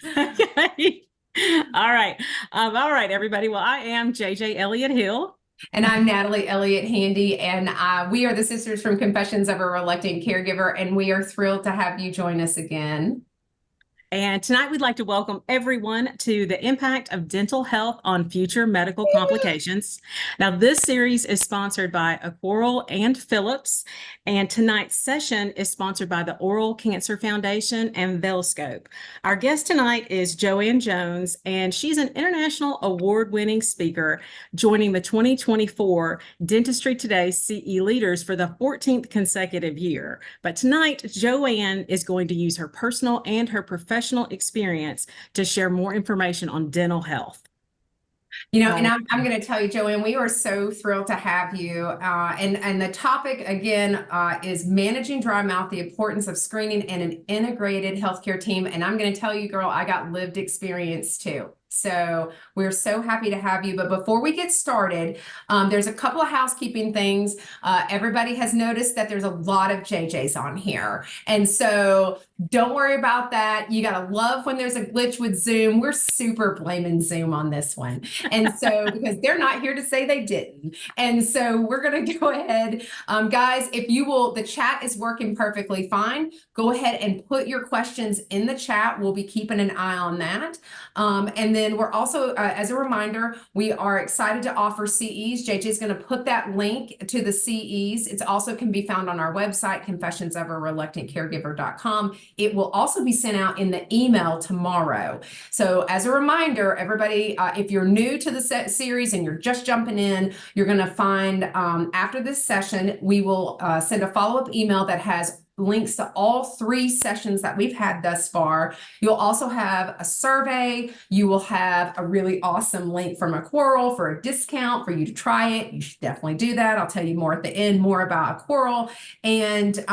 Okay. All right, everybody. Well, I am JJ Elliott Hill. And I'm Natalie Elliott Handy, and we are the sisters from Confessions of a Reluctant Caregiver, and we are thrilled to have you join us again. And tonight we'd like to welcome everyone to the impact of dental health on future medical complications. Now, this series is sponsored by Coral and Phillips, and tonight's session is sponsored by the Oral Cancer Foundation and Velscope. Our guest tonight is Joanne Jones, and she's an international award-winning speaker joining the 2024 Dentistry Today CE Leaders for the 14th consecutive year. But tonight, Joanne is going to use her personal and her professional experience to share more information on dental health. And I'm going to tell you, Joanne, we are so thrilled to have you. And the topic again is managing dry mouth, the importance of screening and an integrated healthcare team. And I'm going to tell you, girl, I got lived experience too. So we're so happy to have you. But before we get started, there's a couple of housekeeping things. Everybody has noticed that there's a lot of JJs on here. And so don't worry about that. You got to love when there's a glitch with Zoom. We're super blaming Zoom on this one. And so because they're not here to say they didn't. And so we're going to go ahead. Guys, if you will, the chat is working perfectly fine. Go ahead and put your questions in the chat. We'll be keeping an eye on that. And then we're also, as a reminder, we are excited to offer CEs. JJ is going to put that link to the CEs. It also can be found on our website, confessionsofareluctantcaregiver.com. It will also be sent out in the email tomorrow. So as a reminder, everybody, if you're new to the series and you're just jumping in, you're going to find after this session, we will send a follow-up email that has links to all 3 sessions that we've had thus far. You'll also have a survey. You will have a really awesome link from Coral for a discount for you to try it. You should definitely do that. I'll tell you more at the end, more about Coral. And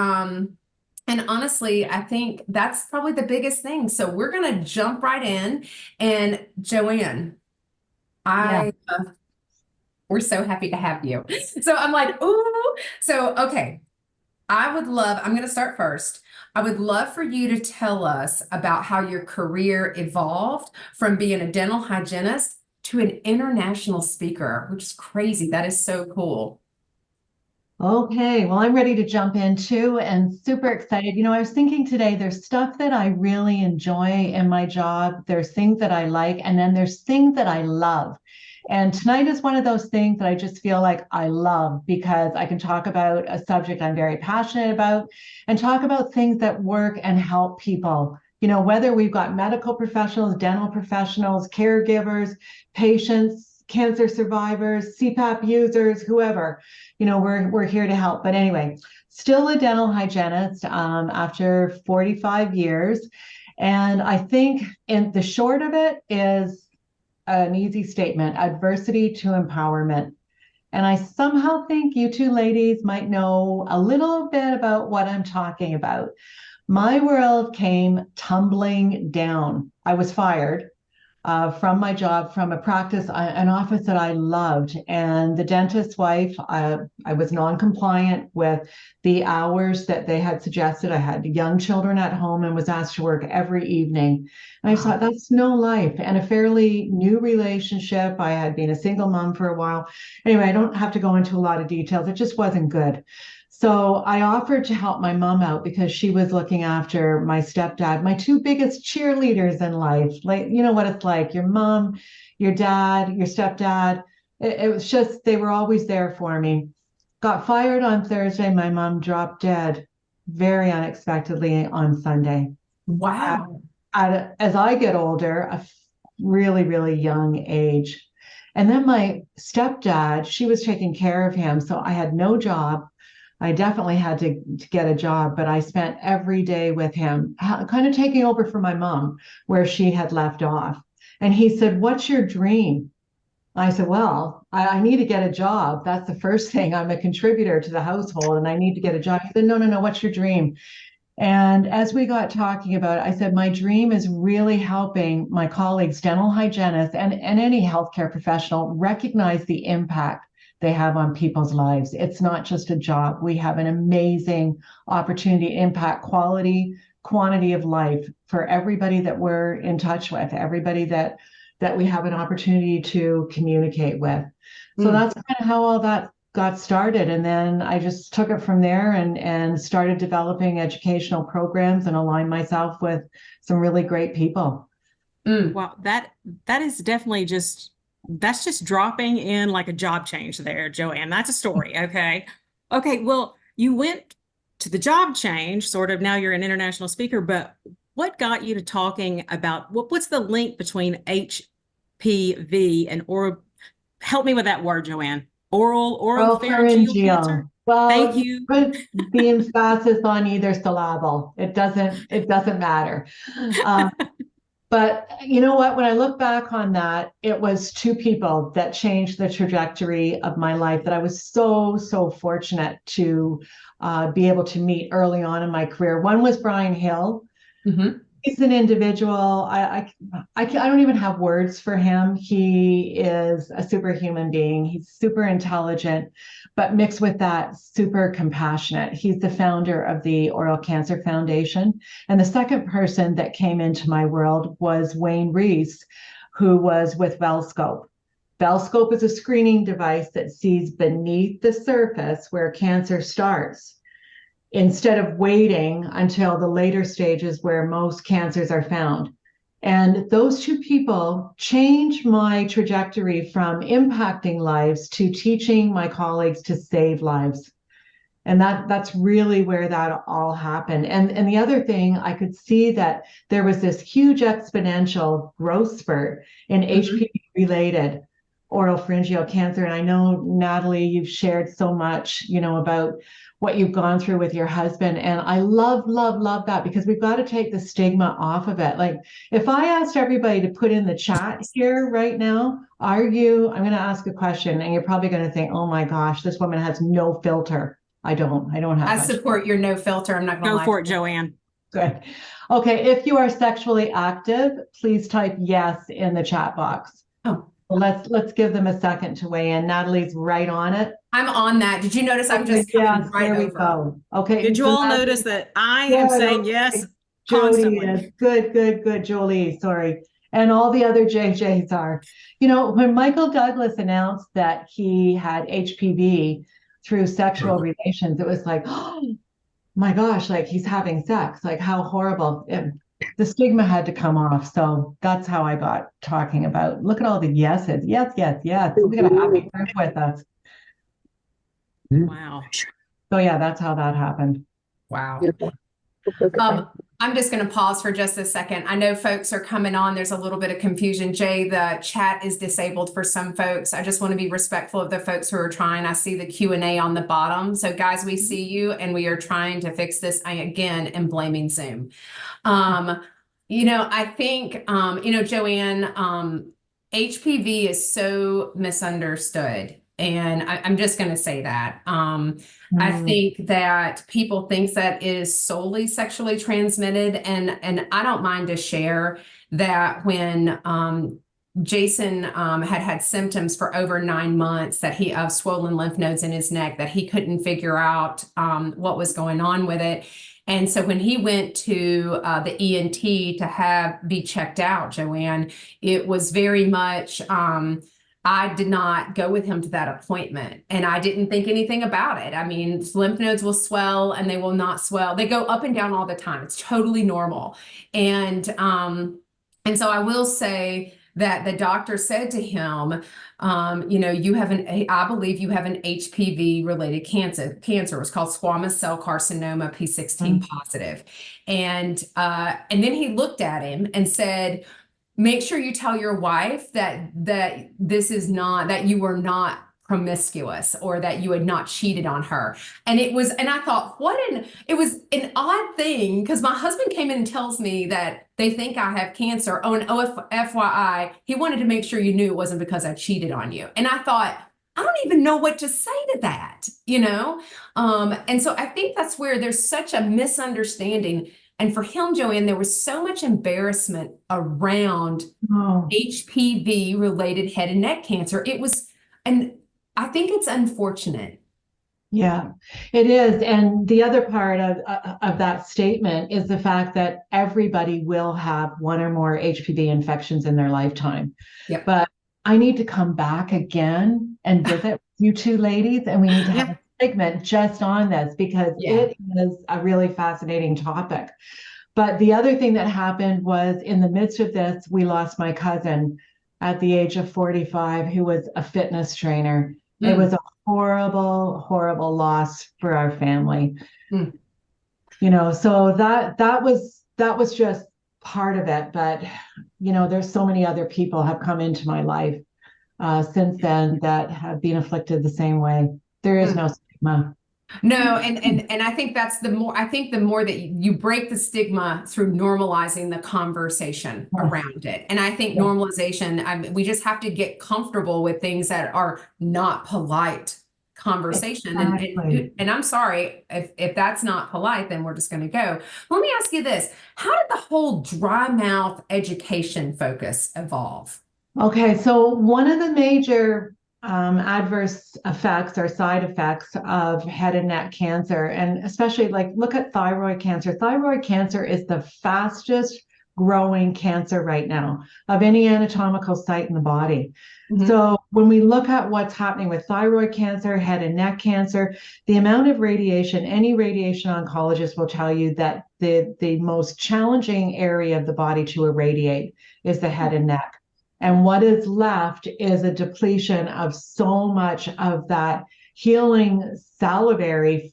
honestly, I think that's probably the biggest thing. So we're going to jump right in. And Joanne, we're so happy to have you. So I'm like, ooh. So, okay. I'm going to start first. I would love for you to tell us about how your career evolved from being a dental hygienist to an international speaker, which is crazy. That is so cool. Okay, well, I'm ready to jump in too and super excited. I was thinking today, there's stuff that I really enjoy in my job. There's things that I like, and then there's things that I love. And tonight is one of those things that I just feel like I love because I can talk about a subject I'm very passionate about and talk about things that work and help people. Whether we've got medical professionals, dental professionals, caregivers, patients, cancer survivors, C-Pap users, whoever, we're here to help. But anyway, still a dental hygienist after 45 years. And I think in the short of it is an easy statement: adversity to empowerment. And I somehow think you two ladies might know a little bit about what I'm talking about. My world came tumbling down. I was fired from my job, from a practice, an office that I loved. And the dentist's wife, I was non-compliant with the hours that they had suggested. I had young children at home and was asked to work every evening. And I thought, that's no life. And a fairly new relationship. I had been a single mom for a while. Anyway, I don't have to go into a lot of details. It just wasn't good. So I offered to help my mom out because she was looking after my stepdad, my 2 biggest cheerleaders in life. Like, you know what it's like, your mom, your dad, your stepdad. It was just, they were always there for me. Got fired on Thursday. My mom dropped dead very unexpectedly on Sunday. Wow. As I get older, a really, really young age. And then my stepdad, she was taking care of him. So I had no job. I definitely had to get a job, but I spent every day with him, kind of taking over for my mom where she had left off. And he said, "What's your dream?" I said, "Well, I need to get a job. That's the first thing. I'm a contributor to the household and I need to get a job." He said, No, what's your dream?" And as we got talking about it, I said, my dream is really helping my colleagues, dental hygienists, and any healthcare professional recognize the impact they have on people's lives. It's not just a job. We have an amazing opportunity to impact quality, quantity of life for everybody that we're in touch with, everybody that we have an opportunity to communicate with. So that's kind of how all that got started. And then I just took it from there and started developing educational programs and aligned myself with some really great people. Well, that is definitely that's just dropping in like a job change there, Joanne. That's a story. Okay. Okay. Well, you went to the job change, sort of. Now you're an international speaker, but what got you to talking about what's the link between HPV and help me with that word, Joanne. Oropharyngeal cancer. Well, thank you. Put the emphasis on either syllable. It doesn't matter. But you know what? When I look back on that, it was two people that changed the trajectory of my life that I was so fortunate to be able to meet early on in my career. One was Brian Hill. He's an individual. I don't even have words for him. He is a superhuman being. He's super intelligent, but mixed with that, super compassionate. He's the founder of the Oral Cancer Foundation. And the second person that came into my world was Wayne Reese, who was with Velscope. Velscope is a screening device that sees beneath the surface where cancer starts, instead of waiting until the later stages where most cancers are found. And those two people changed my trajectory from impacting lives to teaching my colleagues to save lives. And that's really where that all happened. And the other thing, I could see that there was this huge exponential growth spurt in HPV-related oropharyngeal cancer. And I know, Natalie, you've shared so much, about what you've gone through with your husband. And I love that, because we've got to take the stigma off of it. Like, if I asked everybody to put in the chat here right now, I'm going to ask a question and you're probably going to think, oh my gosh, this woman has no filter. I don't have. I support your no filter. I'm not going to lie. Go for it, Joanne. Good. Okay. If you are sexually active, please type yes in the chat box. Oh. Let's give them a second to weigh in. Natalie's right on it. I'm on that. Did you notice I'm just coming right there we over? go. Okay. Did you all notice that I am saying yes constantly? Is. Good, Jolie. Sorry. And all the other JJs are. When Michael Douglas announced that he had HPV through sexual relations, it was like, oh my gosh, like he's having sex. Like, how horrible. The stigma had to come off. So that's how I got talking about, look at all the yeses. Yes. We got a happy group with us. Wow. So yeah, that's how that happened. Wow. I'm just going to pause for just a second. I know folks are coming on. There's a little bit of confusion. Jay, the chat is disabled for some folks. I just want to be respectful of the folks who are trying. I see the Q&A on the bottom. So guys, we see you and we are trying to fix this. I again am blaming Zoom. I think, Joanne, HPV is so misunderstood. And I'm just going to say that. I think that people think that is solely sexually transmitted. And I don't mind to share that when Jason had symptoms for over 9 months, that he of swollen lymph nodes in his neck, that he couldn't figure out what was going on with it. And so when he went to the ENT to be checked out, Joanne, it was very much, I did not go with him to that appointment, and I didn't think anything about it. I mean, lymph nodes will swell and they will not swell. They go up and down all the time. It's totally normal. And so I will say that the doctor said to him, I believe you have an HPV related cancer. It's called squamous cell carcinoma, P16 positive. And then he looked at him and said, make sure you tell your wife that this is not, that you were not promiscuous or that you had not cheated on her. And I thought, it was an odd thing, because my husband came in and tells me that they think I have cancer. Oh, and FYI, he wanted to make sure you knew it wasn't because I cheated on you. And I thought, I don't even know what to say to that, And so I think that's where there's such a misunderstanding. And for him, Joanne, there was so much embarrassment around HPV-related head and neck cancer. And I think it's unfortunate Yeah, it is. And the other part of that statement is the fact that everybody will have one or more HPV infections in their lifetime. Yep. But I need to come back again and visit you two ladies, and we need to have Yeah. a segment just on this because Yeah. it is a really fascinating topic. But the other thing that happened was in the midst of this, we lost my cousin at the age of 45, who was a fitness trainer. It was a horrible, horrible loss for our family. Mm. So that was just part of it. But there's so many other people have come into my life since then that have been afflicted the same way. There is no stigma. No, and I think that's the more that you break the stigma through normalizing the conversation around it. And I think normalization, we just have to get comfortable with things that are not polite conversation. Exactly. And I'm sorry if that's not polite, then we're just going to go. Let me ask you this. How did the whole dry mouth education focus evolve? Okay, so one of the major adverse effects or side effects of head and neck cancer, and especially like look at thyroid cancer. Thyroid cancer is the fastest growing cancer right now of any anatomical site in the body. So when we look at what's happening with thyroid cancer, head and neck cancer, the amount of radiation, any radiation oncologist will tell you that the most challenging area of the body to irradiate is the head and neck. And what is left is a depletion of so much of that healing salivary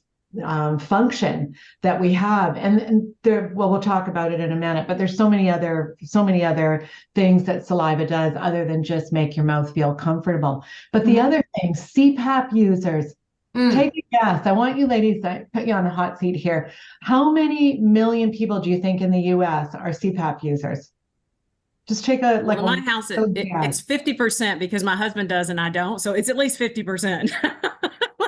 function that we have. And there, well, we'll talk about it in a minute, but there's so many other things that saliva does other than just make your mouth feel comfortable. But the other thing, CPAP users, take a guess. I want you ladies to put you on the hot seat here. How many million people do you think in the US are CPAP users? Just take a Well, in my house, it's 50% because my husband does and I don't. So it's at least 50%.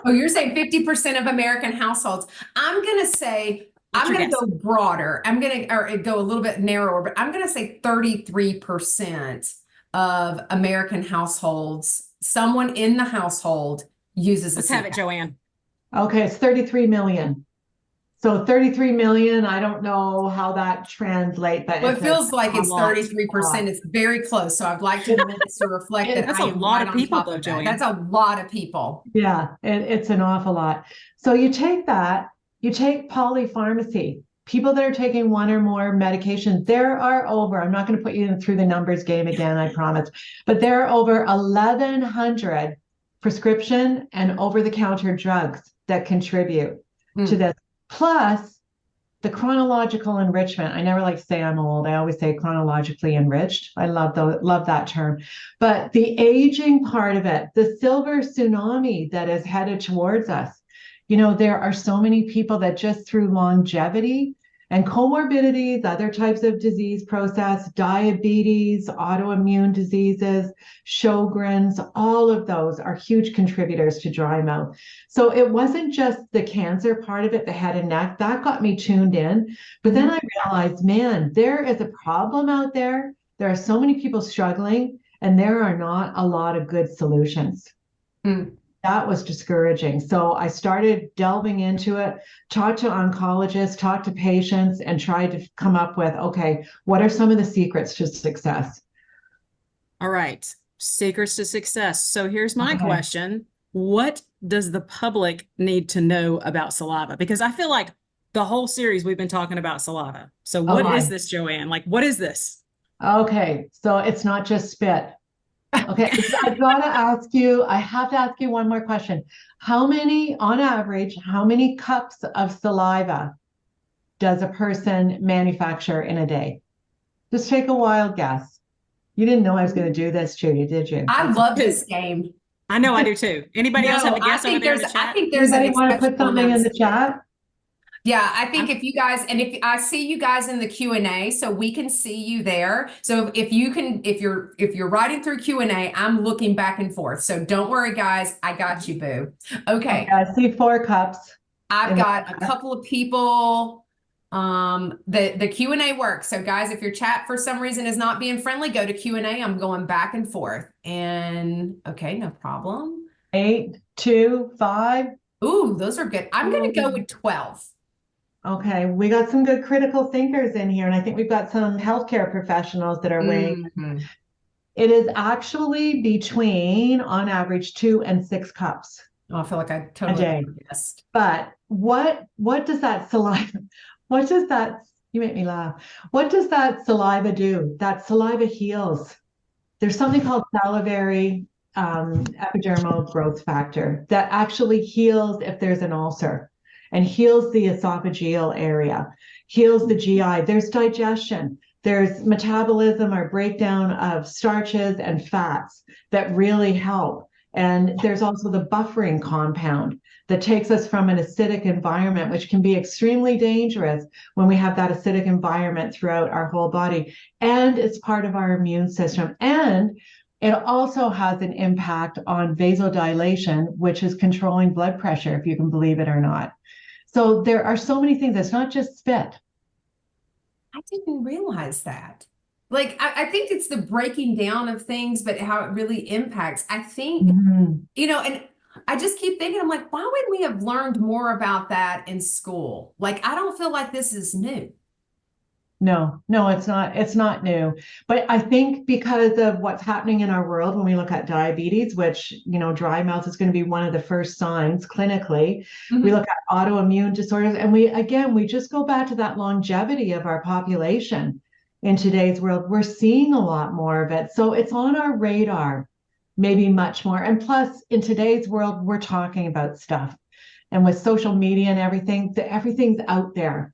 Oh, you're saying 50% of American households. I'm going to say, I'm going to go broader. I'm going to, or go a little bit narrower, but I'm going to say 33% of American households, someone in the household uses Let's a have it, CPAP. Joanne. Okay, it's 33 million. So 33 million, I don't know how that translates, but Well, it feels like it's 33%. It's very close. So I'd like to minutes to reflect that That's I a am lot right of on people, top though, of that. Joanne. That's a lot of people. Yeah, it's an awful lot. So you take that, you take polypharmacy, people that are taking one or more medications, there are over, I'm not going to put you through the numbers game again, I promise, but there are over 1,100 prescription and over-the-counter drugs that contribute to this. Plus, the chronological enrichment. I never like to say I'm old. I always say chronologically enriched. I love that term. But the aging part of it, the silver tsunami that is headed towards us. There are so many people that just through longevity and comorbidities, other types of disease process, diabetes, autoimmune diseases, Sjogren's, all of those are huge contributors to dry mouth. So it wasn't just the cancer part of it, the head and neck, that got me tuned in. But then I realized, man, there is a problem out there. There are so many people struggling, and there are not a lot of good solutions. That was discouraging. So I started delving into it, talked to oncologists, talked to patients, and tried to come up with, okay, what are some of the secrets to success? All right. Secrets to success. So here's my question. What does the public need to know about saliva? Because I feel like the whole series we've been talking about saliva. So what is this, Joanne? Like, what is this? Okay, so it's not just spit. Okay, I have to ask you one more question. On average, how many cups of saliva does a person manufacture in a day? Just take a wild guess. You didn't know I was going to do this, Judy, did you? I love this game. I know I do too. Anybody else have a guess over there in the chat? I think there's Anybody want to put something in the chat? Yeah, I think if you guys, and if I see you guys in the Q&A, so we can see you there. So if you're writing through Q&A, I'm looking back and forth. So don't worry, guys. I got you, boo. Okay. I see 4 cups. I've got a couple of people. The Q&A works. So guys, if your chat for some reason is not being friendly, go to Q&A. I'm going back and forth. And okay, no problem. 8, 2, 5. Ooh, those are good. I'm going to go with 12. Okay, we got some good critical thinkers in here, and I think we've got some healthcare professionals that are weighing. Mhm. It is actually between, on average, 2 and 6 cups Oh, I feel like I a totally day. missed. But what does that saliva, what does that, you make me laugh. What does that saliva do? That saliva heals. There's something called salivary epidermal growth factor that actually heals if there's an ulcer and heals the esophageal area, heals the GI. There's digestion, there's metabolism or breakdown of starches and fats that really help. And there's also the buffering compound that takes us from an acidic environment, which can be extremely dangerous when we have that acidic environment throughout our whole body. And it's part of our immune system. And it also has an impact on vasodilation, which is controlling blood pressure, if you can believe it or not. So there are so many things. It's not just spit. I didn't realize that. Like, I think it's the breaking down of things, but how it really impacts. I think, Mhm. and I just keep thinking, I'm like, why would we have learned more about that in school? Like, I don't feel like this is new. No, no, it's not new. But I think because of what's happening in our world when we look at diabetes, which, dry mouth is going to be one of the first signs clinically. We Mhm. look at autoimmune disorders, and we just go back to that longevity of our population in today's world. We're seeing a lot more of it. So it's on our radar, maybe much more. And plus, in today's world, we're talking about stuff. And with social media and everything, everything's out there,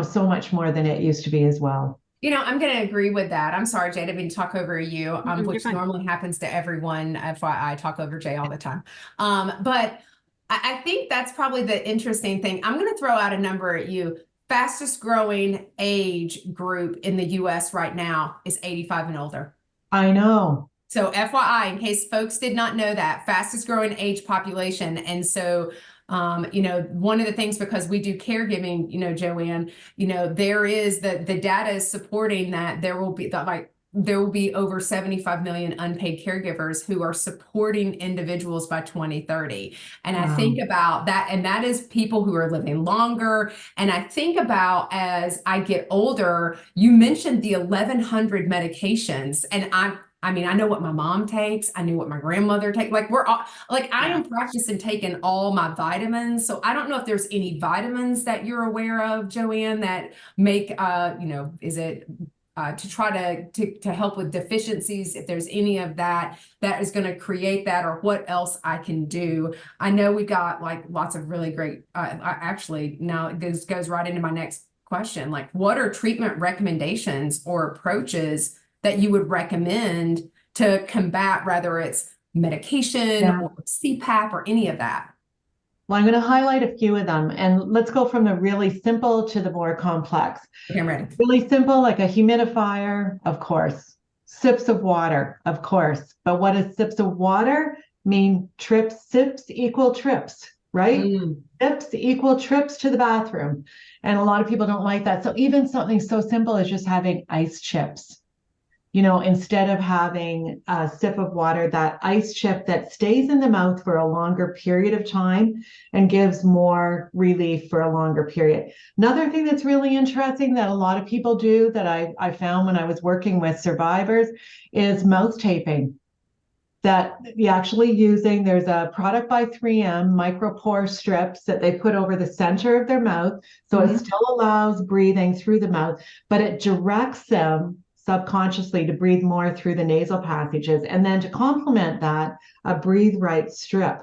so much more than it used to be as well. I'm going to agree with that. I'm sorry, Jay, I didn't mean to talk over you, You're which fine. normally happens to everyone. FYI, I talk over Jay all the time. But I think that's probably the interesting thing. I'm going to throw out a number at you. Fastest growing age group in the US right now is 85 and older. I know. So FYI, in case folks did not know that, fastest growing age population. And so, one of the things, because we do caregiving, Joanne, there is the data is supporting that there will be over 75 million unpaid caregivers who are supporting individuals by 2030. And I think about that, and that is people who are living longer. And I think about, as I get older, you mentioned the 1,100 medications, and I know what my mom takes. I knew what my grandmother takes. Like, we're all like, I am practicing taking all my vitamins. So I don't know if there's any vitamins that you're aware of, Joanne, that make, is it to try to help with deficiencies, if there's any of that is going to create that, or what else I can do. I know we got like lots of really great, actually, now it goes right into my next question. Like, what are treatment recommendations or approaches that you would recommend to combat, whether it's medication or C-Pap or any of that? Well, I'm going to highlight a few of them, and let's go from the really simple to the more complex. Okay, I'm ready. Really simple, like a humidifier, of course. Sips of water, of course. But what does sips of water mean? Trips, sips equal trips, right? Sips equal trips to the bathroom. And a lot of people don't like that. So even something so simple as just having ice chips. Instead of having a sip of water, that ice chip that stays in the mouth for a longer period of time and gives more relief for a longer period. Another thing that's really interesting that a lot of people do, that I found when I was working with survivors, is mouth taping. That you actually using, there's a product by 3M, micropore strips that they put over the center of their mouth. So it still allows breathing through the mouth, but it directs them subconsciously to breathe more through the nasal passages. And then to complement that, a breathe right strip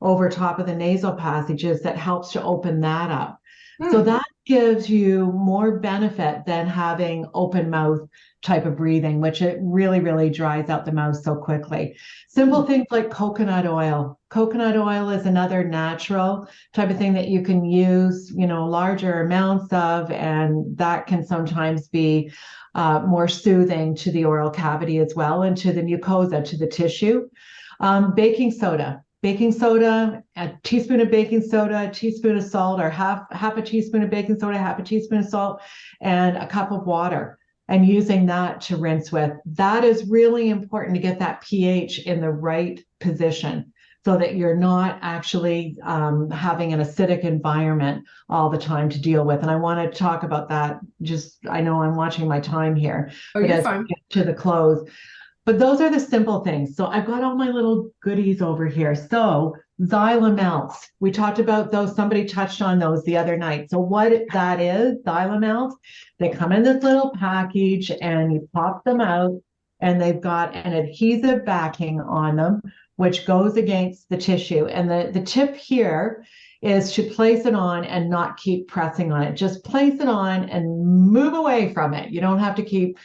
over top of the nasal passages that helps to open that up. So that gives you more benefit than having open mouth type of breathing, which it really, really dries out the mouth so quickly. Simple things like coconut oil. Coconut oil is another natural type of thing that you can use, larger amounts of, and that can sometimes be more soothing to the oral cavity as well, and to the mucosa, to the tissue. Baking soda. Baking soda, a teaspoon of baking soda, a teaspoon of salt, or half a teaspoon of baking soda, half a teaspoon of salt, and a cup of water, and using that to rinse with. That is really important to get that pH in the right position. so that you're not actually having an acidic environment all the time to deal with. And I want to talk about that. I know I'm watching my time here, Oh, but you're as fine. we get to the close. But those are the simple things. So I've got all my little goodies over here. So Xylamelts, we talked about those. Somebody touched on those the other night. So what that is, Xylamelts, they come in this little package and you pop them out and they've got an adhesive backing on them, which goes against the tissue. And the tip here is to place it on and not keep pressing on it. Just place it on and move away from it. You don't have to keep,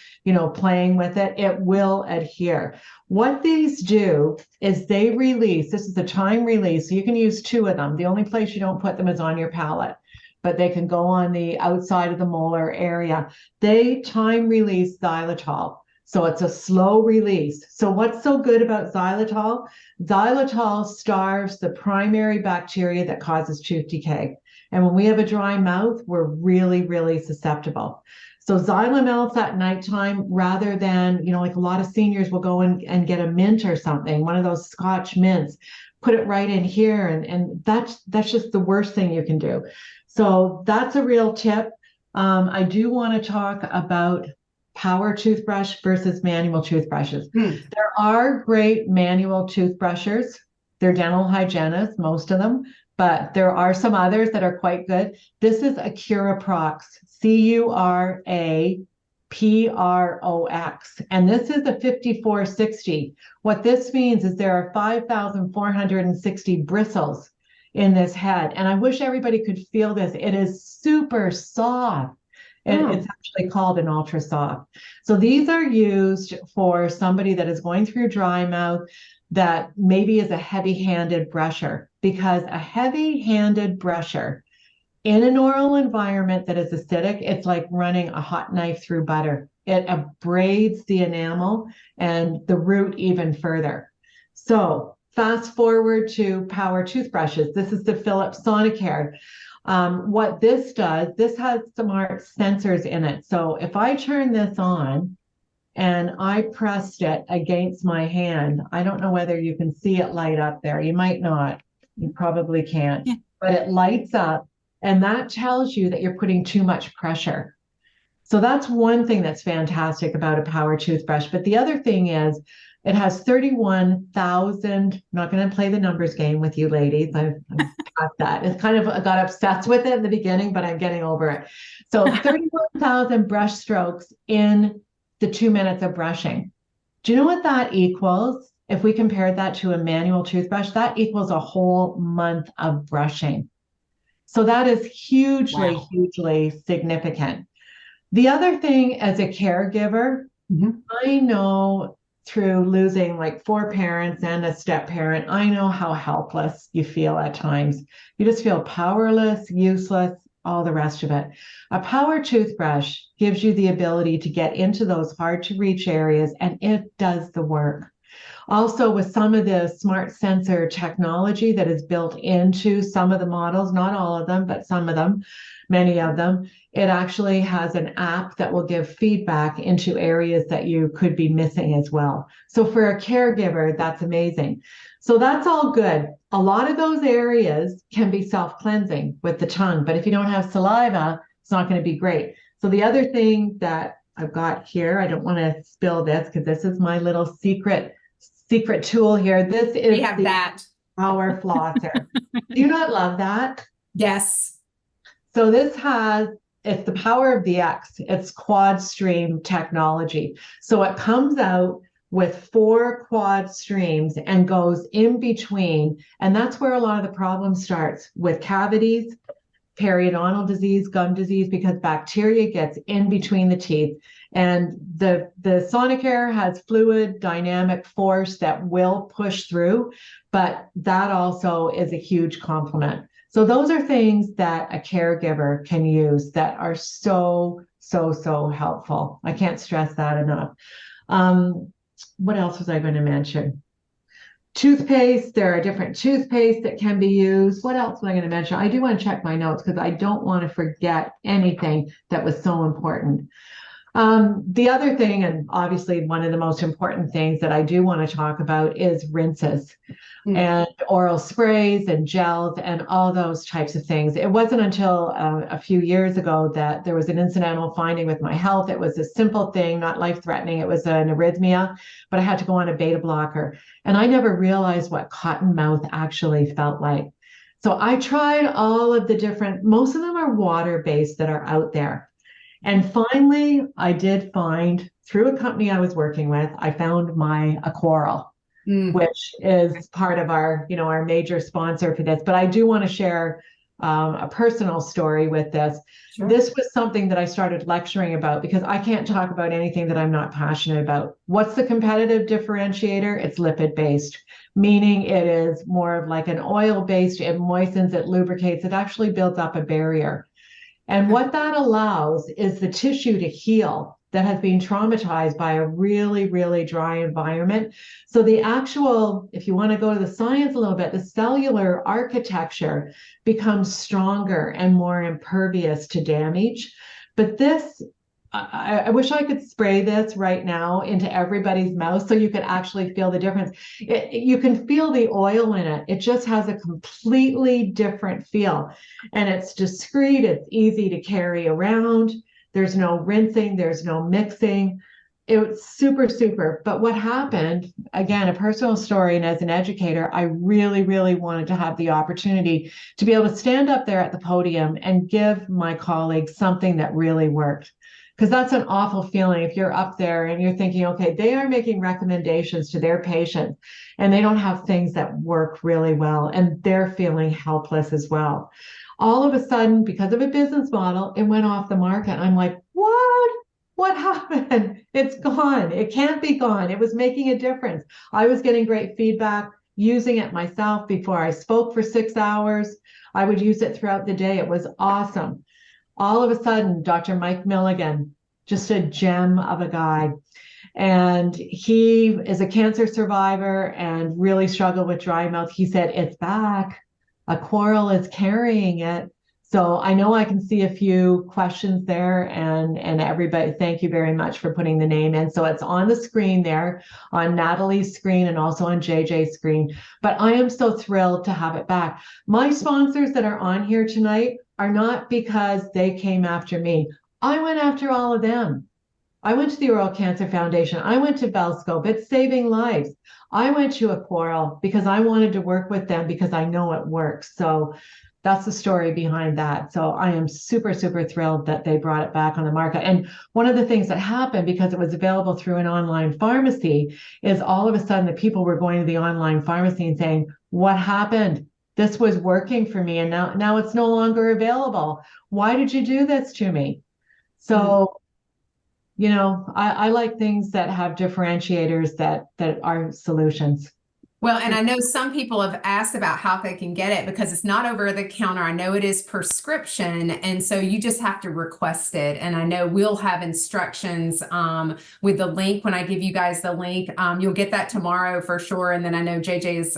playing with it. It will adhere. What these do is they release, this is a time release, so you can use 2 of them. The only place you don't put them is on your palate, but they can go on the outside of the molar area. They time release xylitol. So it's a slow release. So what's so good about xylitol? Xylitol starves the primary bacteria that causes tooth decay. And when we have a dry mouth, we're really, really susceptible. So Xylamelts at nighttime, rather than, like a lot of seniors will go and get a mint or something, one of those Scotch mints, put it right in here. And that's just the worst thing you can do. So that's a real tip. I do want to talk about power toothbrush versus manual toothbrushes. There are great manual toothbrushes. They're dental hygienists, most of them, but there are some others that are quite good. This is a Curaprox, Curaprox, and this is a 5460. What this means is there are 5,460 bristles in this head, and I wish everybody could feel this. It is super soft. It's actually called an ultra soft. So these are used for somebody that is going through dry mouth that maybe is a heavy-handed brusher, because a heavy-handed brusher in an oral environment that is acidic, it's like running a hot knife through butter. It abrades the enamel and the root even further. So fast forward to power toothbrushes. This is the Philips Sonicare. What this does, this has smart sensors in it. So if I turn this on and I pressed it against my hand, I don't know whether you can see it light up there. You might not. You probably can't. Yeah. But it lights up, and that tells you that you're putting too much pressure. So that's one thing that's fantastic about a power toothbrush. But the other thing is it has 31,000, I'm not going to play the numbers game with you ladies. I've got that. It's kind of, I got obsessed with it in the beginning, but I'm getting over it. So 31,000 brush strokes in the 2 minutes of brushing. Do you know what that equals? If we compared that to a manual toothbrush, that equals a whole month of brushing. So that is hugely, hugely significant. The other thing, as a caregiver, I know through losing like 4 parents and a step parent, I know how helpless you feel at times. You just feel powerless, useless, all the rest of it. A power toothbrush gives you the ability to get into those hard to reach areas, and it does the work. Also, with some of the smart sensor technology that is built into some of the models, not all of them, but some of them, many of them, it actually has an app that will give feedback into areas that you could be missing as well. So for a caregiver, that's amazing. So that's all good. A lot of those areas can be self-cleansing with the tongue, but if you don't have saliva, it's not going to be great. So the other thing that I've got here, I don't want to spill this because this is my little secret tool here. This is that power flosser. Do you not love that? Yes. So this it's the power of the X. It's quad stream technology. So it comes out with 4 quad streams and goes in between. And that's where a lot of the problem starts with cavities, periodontal disease, gum disease, because bacteria gets in between the teeth. And the Sonicare has fluid dynamic force that will push through, but that also is a huge complement. So those are things that a caregiver can use that are so helpful. I can't stress that enough. What else was I going to mention? Toothpaste, there are different toothpaste that can be used. What else was I going to mention? I do want to check my notes because I don't want to forget anything that was so important. The other thing, and obviously one of the most important things that I do want to talk about is rinses and oral sprays and gels and all those types of things. It wasn't until a few years ago that there was an incidental finding with my health. It was a simple thing, not life-threatening. It was an arrhythmia, but I had to go on a beta blocker. And I never realized what cotton mouth actually felt like. So I tried all of the different, most of them are water-based that are out there. And finally, I did find through a company I was working with, I found my Aquarel, which is part of our, our major sponsor for this. But I do want to share a personal story with this. Sure. This was something that I started lecturing about because I can't talk about anything that I'm not passionate about. What's the competitive differentiator? It's lipid-based, meaning it is more of like an oil-based. It moistens, it lubricates, it actually builds up a barrier. And what that allows is the tissue to heal that has been traumatized by a really, really dry environment. So the actual, if you want to go to the science a little bit, the cellular architecture becomes stronger and more impervious to damage. But this, I wish I could spray this right now into everybody's mouth so you could actually feel the difference. You can feel the oil in it. It just has a completely different feel. And it's discreet, it's easy to carry around. There's no rinsing, there's no mixing. It was super, super. But what happened, again, a personal story, and as an educator, I really, really wanted to have the opportunity to be able to stand up there at the podium and give my colleagues something that really worked. Because that's an awful feeling if you're up there and you're thinking, okay, they are making recommendations to their patients and they don't have things that work really well and they're feeling helpless as well. All of a sudden, because of a business model, it went off the market. I'm like, what? What happened? It's gone. It can't be gone. It was making a difference. I was getting great feedback using it myself before I spoke for 6 hours. I would use it throughout the day. It was awesome. All of a sudden, Dr. Mike Milligan, just a gem of a guy. And he is a cancer survivor and really struggled with dry mouth. He said, it's back. Aquarel is carrying it. So I know I can see a few questions there, and everybody, thank you very much for putting the name in. So it's on the screen there, on Natalie's screen and also on JJ's screen. But I am so thrilled to have it back. My sponsors that are on here tonight are not because they came after me. I went after all of them. I went to the Oral Cancer Foundation. I went to Belscope. It's saving lives. I went to Aquarel because I wanted to work with them because I know it works. So that's the story behind that. So I am super, super thrilled that they brought it back on the market. And one of the things that happened, because it was available through an online pharmacy, is all of a sudden the people were going to the online pharmacy and saying, what happened? This was working for me and now it's no longer available. Why did you do this to me? So, I like things that have differentiators that are solutions. Well, and I know some people have asked about how they can get it because it's not over the counter. I know it is prescription, and so you just have to request it. And I know we'll have instructions with the link when I give you guys the link. You'll get that tomorrow for sure. And then I know JJ's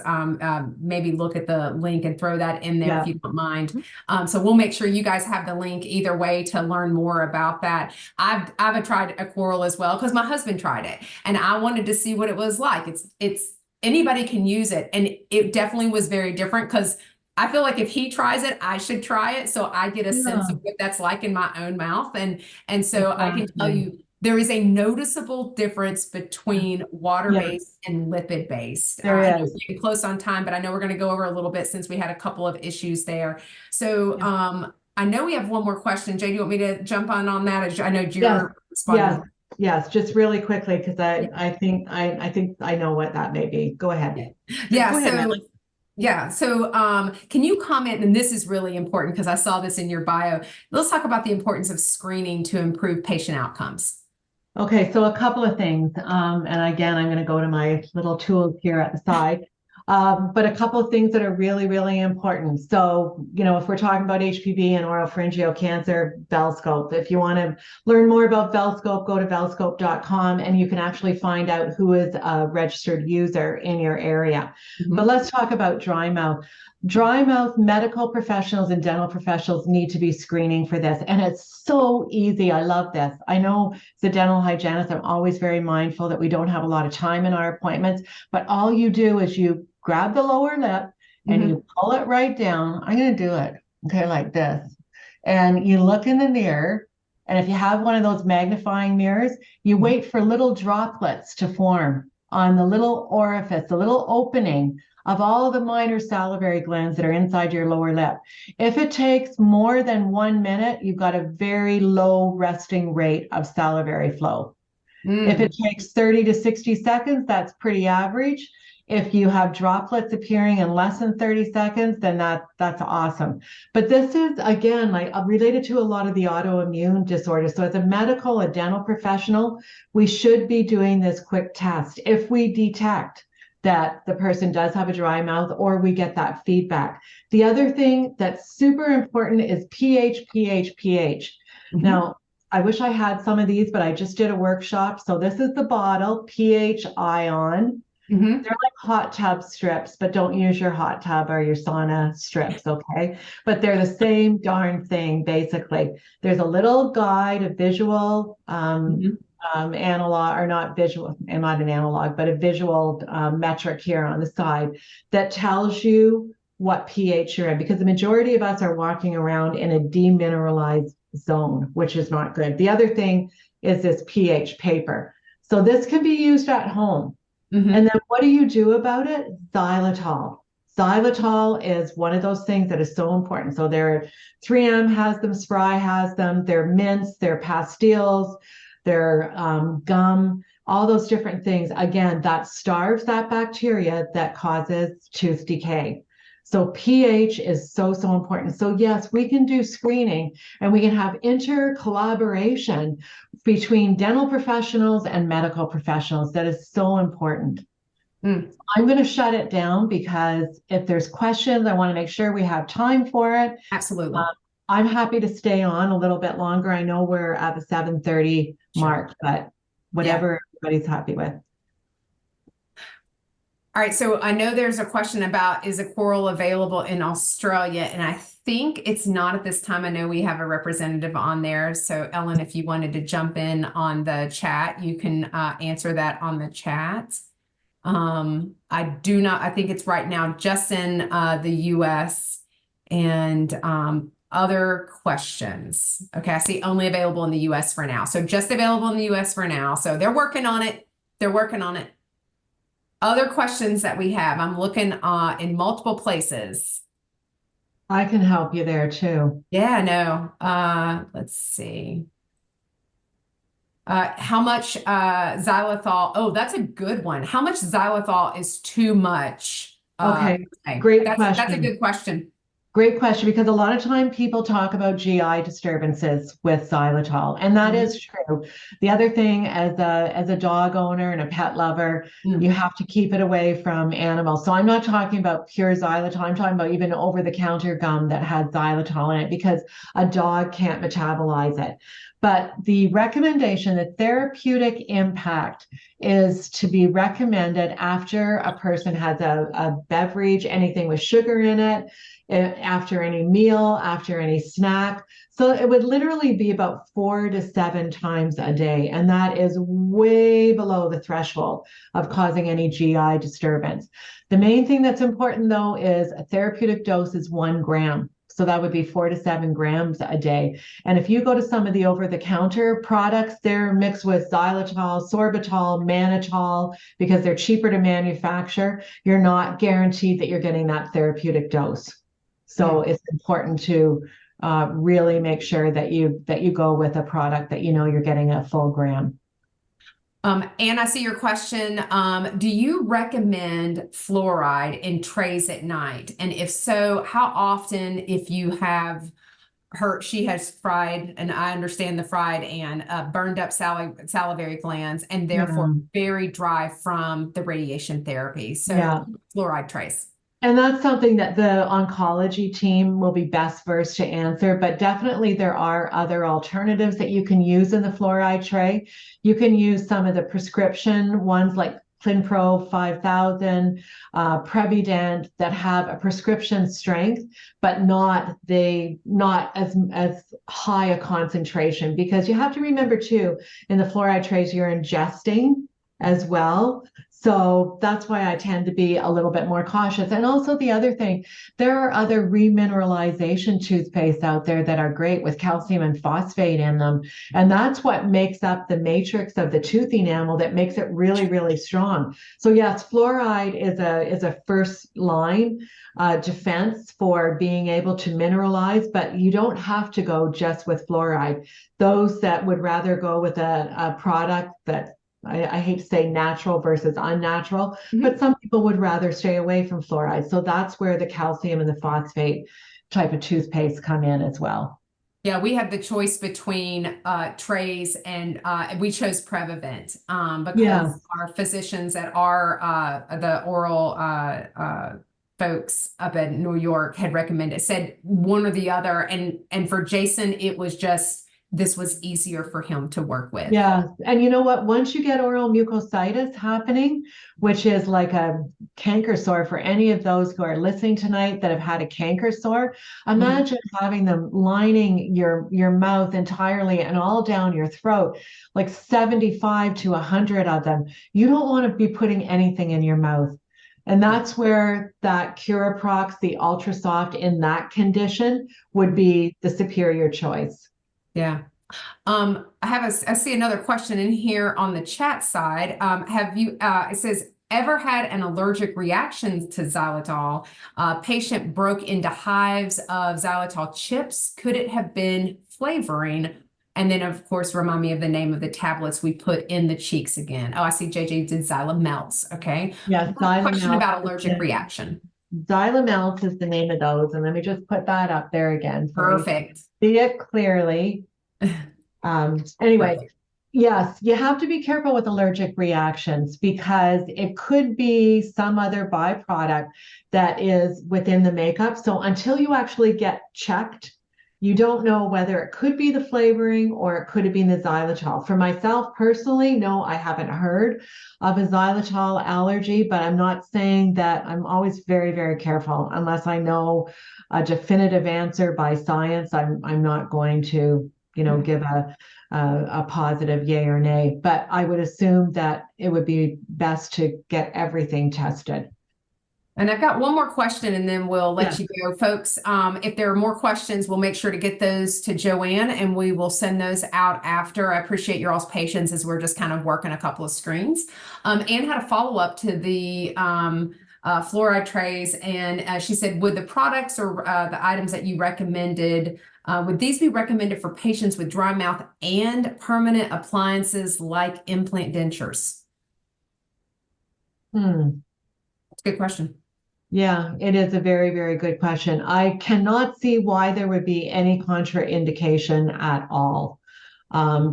maybe look at the link and throw that in there if you don't mind. So we'll make sure you guys have the link either way to learn more about that. I've tried Aquarel as well because my husband tried it, and I wanted to see what it was like. It's anybody can use it. And it definitely was very different because I feel like if he tries it, I should try it. So I get a sense of what that's like in my own mouth. And so I can tell you, there is a noticeable difference between water-based and lipid-based. There I know is. we're getting close on time, but I know we're going to go over a little bit since we had a couple of issues there. So I know we have one more question. Jay, do you want me to jump on that? I know you're responding. Yes, just really quickly, because I think I know what that may be. Go ahead. Yeah. Go ahead, Natalie. Yeah. So can you comment, and this is really important because I saw this in your bio. Let's talk about the importance of screening to improve patient outcomes. Okay, so a couple of things. And again, I'm going to go to my little tools here at the side. But a couple of things that are really, really important. So, if we're talking about HPV and oropharyngeal cancer, Belscope. If you want to learn more about Belscope, go to belscope.com and you can actually find out who is a registered user in your area. But let's talk about dry mouth. Dry mouth medical professionals and dental professionals need to be screening for this. And it's so easy. I love this. I know as a dental hygienist, I'm always very mindful that we don't have a lot of time in our appointments, but all you do is you grab the lower lip and you pull it right down. I'm going to do it, okay, like this. And you look in the mirror. And if you have one of those magnifying mirrors, you wait for little droplets to form on the little orifice, the little opening of all the minor salivary glands that are inside your lower lip. If it takes more than 1 minute, you've got a very low resting rate of salivary flow. If it takes 30 to 60 seconds, that's pretty average. If you have droplets appearing in less than 30 seconds, then that's awesome. But this is, again, like related to a lot of the autoimmune disorders. So as a medical, a dental professional, we should be doing this quick test. If we detect that the person does have a dry mouth or we get that feedback. The other thing that's super important is pH, pH, pH. Now, I wish I had some of these, but I just did a workshop. So this is the bottle, pH ion. They're like hot tub strips, but don't use your hot tub or your sauna strips, okay? But they're the same darn thing, basically. There's a little guide, a visual analog, or not visual, and not an analog, but a visual metric here on the side that tells you what pH you're in, because the majority of us are walking around in a demineralized zone, which is not good. The other thing is this pH paper. So this can be used at home. And then what do you do about it? Xylitol. Xylitol is one of those things that is so important. So there, 3M has them, Spry has them, they're mints, they're pastilles, they're gum, all those different things. Again, that starves that bacteria that causes tooth decay. So pH is so, so important. So yes, we can do screening and we can have collaboration between dental professionals and medical professionals. That is so important. I'm going to shut it down because if there's questions, I want to make sure we have time for it. Absolutely. I'm happy to stay on a little bit longer. I know we're at the 7:30 mark, but whatever everybody's happy with. All right, so I know there's a question about, is a coral available in Australia? And I think it's not at this time. I know we have a representative on there. So Ellen, if you wanted to jump in on the chat, you can answer that on the chat. I think it's right now just in the US. And other questions. Okay, I see only available in the US for now. So just available in the US for now. So they're working on it. They're working on it. Other questions that we have, I'm looking in multiple places. I can help you there too. Yeah, no. Let's see. How much xylitol? Oh, that's a good one. How much xylitol is too much? Okay, great question. That's a good question. Great question, because a lot of time people talk about GI disturbances with xylitol, and that is true. The other thing, as a dog owner and a pet lover, you have to keep it away from animals. So I'm not talking about pure xylitol. I'm talking about even over-the-counter gum that has xylitol in it, because a dog can't metabolize it. But the recommendation, the therapeutic impact, is to be recommended after a person has a beverage, anything with sugar in it, after any meal, after any snack. So it would literally be about 4 to 7 times a day. And that is way below the threshold of causing any GI disturbance. The main thing that's important, though, is a therapeutic dose is 1 gram. So that would be 4 to 7 grams a day. And if you go to some of the over-the-counter products, they're mixed with xylitol, sorbitol, mannitol, because they're cheaper to manufacture. You're not guaranteed that you're getting that therapeutic dose. So it's important to really make sure that you go with a product that you know you're getting a full gram. Anne, I see your question. Do you recommend fluoride in trays at night? And if so, how often, if you have she has fried, and I understand the fried and burned up salivary glands, and therefore very dry from the radiation therapy. So fluoride trays. And that's something that the oncology team will be best versed to answer, but definitely there are other alternatives that you can use in the fluoride tray. You can use some of the prescription ones like Clinpro 5000, Prevident, that have a prescription strength, but not as high a concentration, because you have to remember too, in the fluoride trays, you're ingesting as well. So that's why I tend to be a little bit more cautious. And also the other thing, there are other remineralization toothpastes out there that are great with calcium and phosphate in them. And that's what makes up the matrix of the tooth enamel that makes it really, really strong. So yes, fluoride is a first line defense for being able to mineralize, but you don't have to go just with fluoride. Those that would rather go with a product that I hate to say natural versus unnatural, but some people would rather stay away from fluoride. So that's where the calcium and the phosphate type of toothpaste come in as well. Yeah, we had the choice between trays, and we chose Previvent because our physicians at the oral folks up in New York had recommended, said one or the other. And for Jason, it was just, this was easier for him to work with. Yeah. And you know what? Once you get oral mucositis happening, which is like a canker sore for any of those who are listening tonight that have had a canker sore, imagine having them lining your mouth entirely and all down your throat, like 75 to 100 of them. You don't want to be putting anything in your mouth. And that's where that Curaprox, the Ultra Soft in that would be the superior choice. Yeah. I see another question in here on the chat side. Have you, it says, ever had an allergic reaction to xylitol? Patient broke into hives of xylitol chips. Could it have been flavoring? And then, of course, remind me of the name of the tablets we put in the cheeks again. Oh, I see JJ did Xylamelts. Okay. Yes. Question about allergic reaction. Xylamelts is the name of those. And let me just put that up there again. Perfect. See it clearly. Anyway, yes, you have to be careful with allergic reactions because it could be some other byproduct that is within the makeup. So until you actually get checked, you don't know whether it could be the flavoring or it could have been the xylitol. For myself personally, no, I haven't heard of a xylitol allergy, but I'm not saying that. I'm always very, very careful. Unless I know a definitive answer by science, I'm not going to give a positive yay or nay, but I would assume that it would be best to get everything tested. And I've got one more question and then we'll let you go, folks. If there are more questions, we'll make sure to get those to Joanne and we will send those out after. I appreciate your all's patience as we're just kind of working a couple of screens. Anne had a follow-up to the fluoride trays, and she said, would the products or the items that you recommended, would these be recommended for patients with dry mouth and permanent appliances like implant dentures? That's a good question. Yeah, it is a very, very good question. I cannot see why there would be any contraindication at all.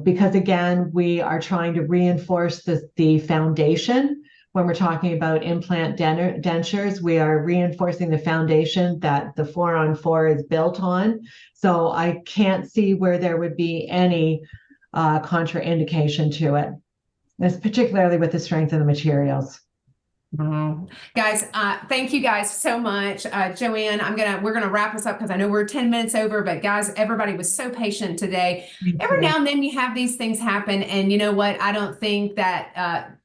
Because again, we are trying to reinforce the foundation. When we're talking about implant dentures, we are reinforcing the foundation that the 4-on-4 is built on. So I can't see where there would be any contraindication to it, particularly with the strength of the materials. Guys, thank you guys so much. Joanne, we're gonna wrap us up because I know we're 10 minutes over, but guys, everybody was so patient today. Every now and then you have these things happen, and you know what? I don't think that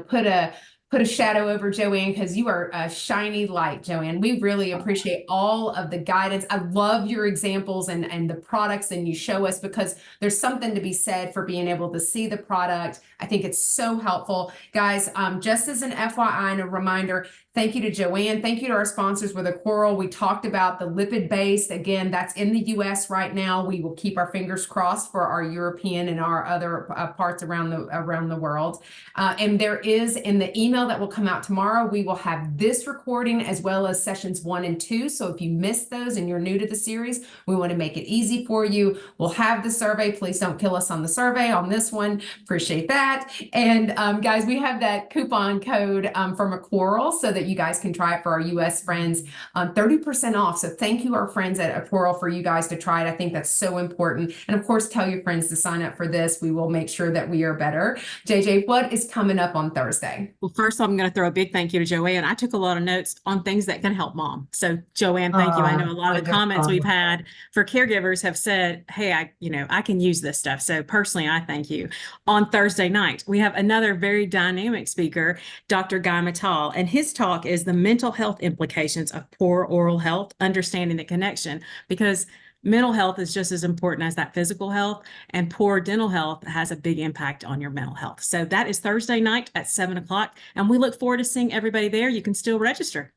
put a shadow over Joanne, because you are a shiny light, Joanne. We really appreciate all of the guidance. I love your examples and the products and you show us, because there's something to be said for being able to see the product. I think it's so helpful. Guys, just as an FYI and a reminder, thank you to Joanne. Thank you to our sponsors with Coral. We talked about the lipid-based. Again, that's in the US right now. We will keep our fingers crossed for our European and our other parts around the world. And there is, in the email that will come out tomorrow, we will have this recording as well as sessions 1 and 2. So if you missed those and you're new to the series, we want to make it easy for you. We'll have the survey. Please don't kill us on the survey on this one. Appreciate that. And guys, we have that coupon code from Coral so that that you guys can try it for our US friends. 30% off. So thank you, our friends at Coral, for you guys to try it. I think that's so important. And of course, tell your friends to sign up for this. We will make sure that we are better. JJ, what is coming up on Thursday? Well, first, I'm going to throw a big thank you to Joanne. I took a lot of notes on things that can help mom. So, Joanne, thank you. I know a lot of the comments we've had for caregivers have said, hey, I can use this stuff. So personally, I thank you. On Thursday night, we have another very dynamic speaker, Dr. Guy Mittal, and his talk is the mental health implications of poor oral health, understanding the connection, because mental health is just as important as that physical health, and poor dental health has a big impact on your mental health. So that is Thursday night at 7:00, and we look forward to seeing everybody there. You can still register.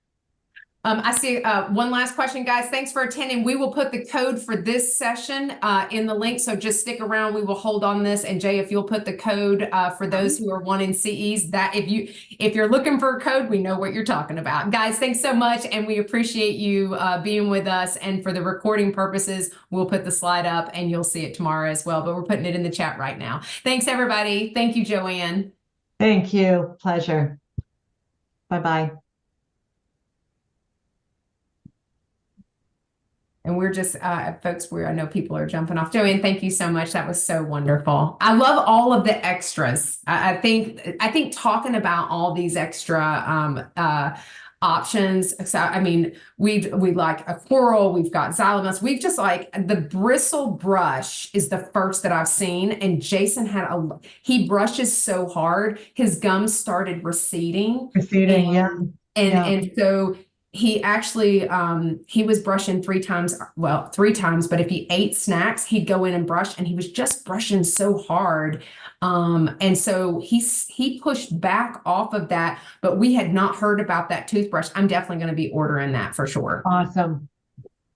I see one last question, guys. Thanks for attending. We will put the code for this session in the link, so just stick around. We will hold on this. And Jay, if you'll put the code for those who are wanting CEs, that if you're looking for a code, we know what you're talking about. Guys, thanks so much, and we appreciate you being with us. And for the recording purposes, we'll put the slide up, and you'll see it tomorrow as well. But we're putting it in the chat right now. Thanks, everybody. Thank you, Joanne. Thank you. Pleasure. Bye-bye. And we're just, folks, I know people are jumping off. Joanne, thank you so much. That was so wonderful. I love all of the extras. I think talking about all these extra options. So, I mean, we like a coral, we've got xylomus, we've just like the bristle brush is the first that I've seen. And Jason he brushes so hard, his gums started receding. Yeah. And so he actually, he was brushing three times, but if he ate snacks, he'd go in and brush, and he was just brushing so hard. And so he pushed back off of that, but we had not heard about that toothbrush. I'm definitely going to be ordering that for sure. Awesome.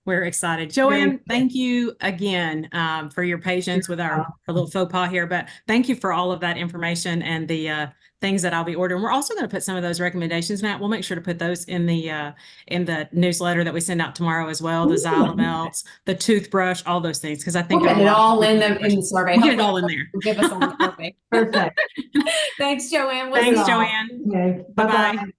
We're excited. Joanne, thank you again for your patience with our little faux pas here, but thank you for all of that information and the things that I'll be ordering. We're also going to put some of those recommendations, Matt. We'll make sure to put those in the newsletter that we send out tomorrow as well. The xylomelts, the toothbrush, all those things, because I think we'll get it all in the survey. We'll get it all in there. Give us all the survey. Perfect. Thanks, Joanne. Thanks, Joanne. Okay. Bye-bye.